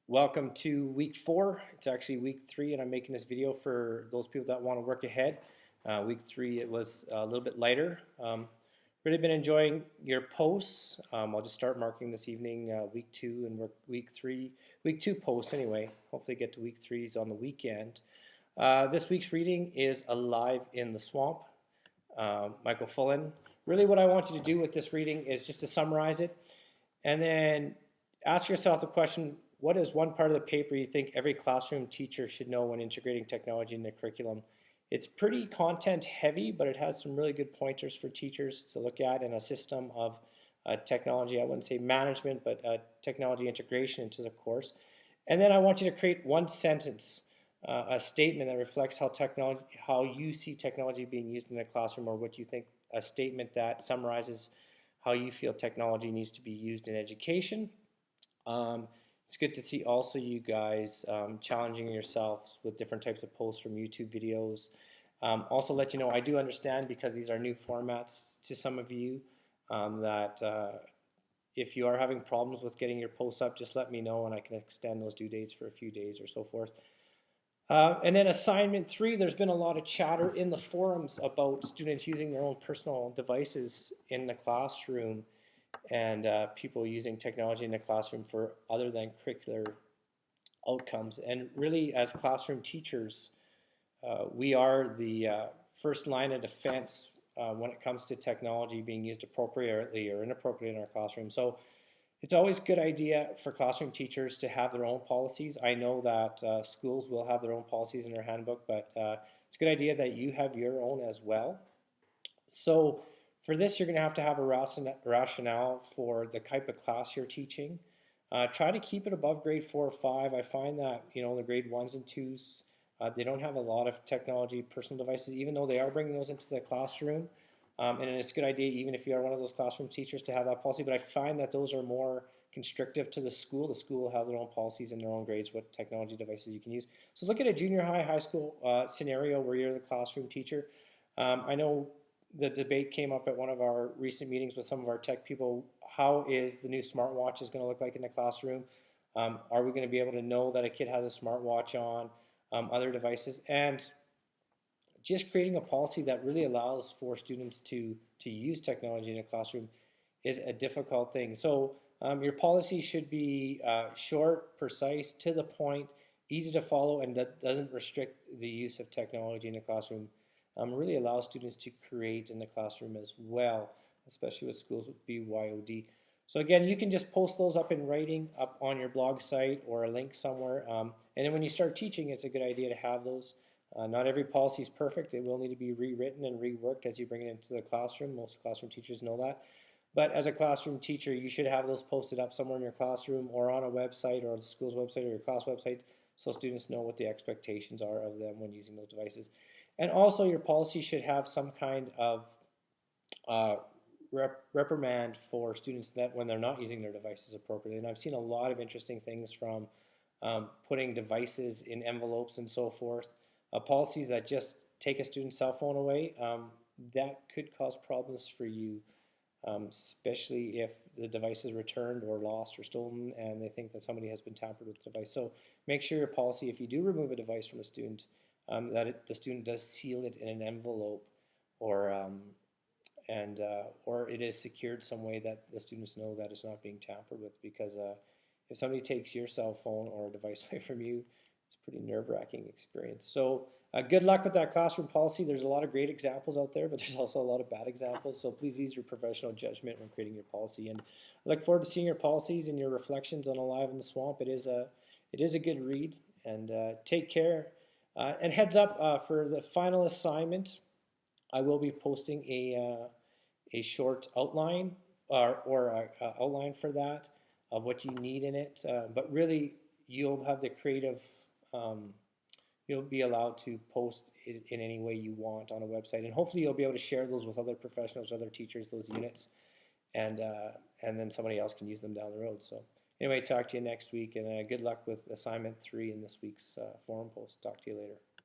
Welcome to week 4. It's actually week 3, and I'm making this video for those people that want to work ahead. Week 3, it was a little bit lighter. Really been enjoying your posts. I'll just start marking this evening, week 2, and work week 2 posts anyway. Hopefully get to week 3s on the weekend. This week's reading is Alive in the Swamp, Michael Fullan. Really what I want you to do with this reading is just to summarize it, and then ask yourself the question, what is one part of the paper you think every classroom teacher should know when integrating technology in their curriculum? It's pretty content heavy, but it has some really good pointers for teachers to look at and a system of technology, I wouldn't say management, but technology integration into the course. And then I want you to create one sentence, a statement that reflects how you see technology being used in the classroom, or what you think, a statement that summarizes how you feel technology needs to be used in education. It's good to see also you guys challenging yourselves with different types of posts from YouTube videos. Also let you know, I do understand, because these are new formats to some of you, that if you are having problems with getting your posts up, just let me know and I can extend those due dates for a few days or so forth. And then assignment 3, there's been a lot of chatter in the forums about students using their own personal devices in the classroom, and people using technology in the classroom for other than curricular outcomes. And really, as classroom teachers, we are the first line of defense when it comes to technology being used appropriately or inappropriately in our classroom. So it's always a good idea for classroom teachers to have their own policies. I know that schools will have their own policies in their handbook, but it's a good idea that you have your own as well. So for this, you're going to have a rationale for the type of class you're teaching. Try to keep it above grade 4 or 5. I find that, the grade 1s and 2s, they don't have a lot of technology, personal devices, even though they are bringing those into the classroom. And it's a good idea, even if you are one of those classroom teachers, to have that policy. But I find that those are more constrictive to the school. The school will have their own policies in their own grades, what technology devices you can use. So look at a junior high school scenario where you're the classroom teacher. I know the debate came up at one of our recent meetings with some of our tech people. How is the new smartwatch is going to look like in the classroom? Are we going to be able to know that a kid has a smartwatch on, other devices? And just creating a policy that really allows for students to use technology in a classroom is a difficult thing. So your policy should be short, precise, to the point, easy to follow, and that doesn't restrict the use of technology in the classroom. Really allows students to create in the classroom as well, especially with schools with BYOD. So again, you can just post those up in writing up on your blog site or a link somewhere. And then when you start teaching, it's a good idea to have those. Not every policy is perfect. It will need to be rewritten and reworked as you bring it into the classroom. Most classroom teachers know that. But as a classroom teacher, you should have those posted up somewhere in your classroom or on a website, or the school's website or your class website, so students know what the expectations are of them when using those devices. And also, your policy should have some kind of reprimand for students that when they're not using their devices appropriately. And I've seen a lot of interesting things, from putting devices in envelopes and so forth, policies that just take a student's cell phone away. That could cause problems for you, especially if the device is returned or lost or stolen and they think that somebody has been tampered with the device. So make sure your policy, if you do remove a device from a student, the student does seal it in an envelope, or or it is secured some way that the students know that it's not being tampered with. Because if somebody takes your cell phone or a device away from you, it's a pretty nerve-wracking experience. So good luck with that classroom policy. There's a lot of great examples out there, but there's also a lot of bad examples. So please use your professional judgment when creating your policy. And I look forward to seeing your policies and your reflections on Alive in the Swamp. It is a good read. And take care. And heads up, for the final assignment, I will be posting a short outline, or outline for that, of what you need in it. But really, you'll have the creative, you'll be allowed to post it in any way you want on a website. And hopefully you'll be able to share those with other professionals, other teachers, those units, and then somebody else can use them down the road. So anyway, talk to you next week, and good luck with assignment 3 in this week's forum post. Talk to you later.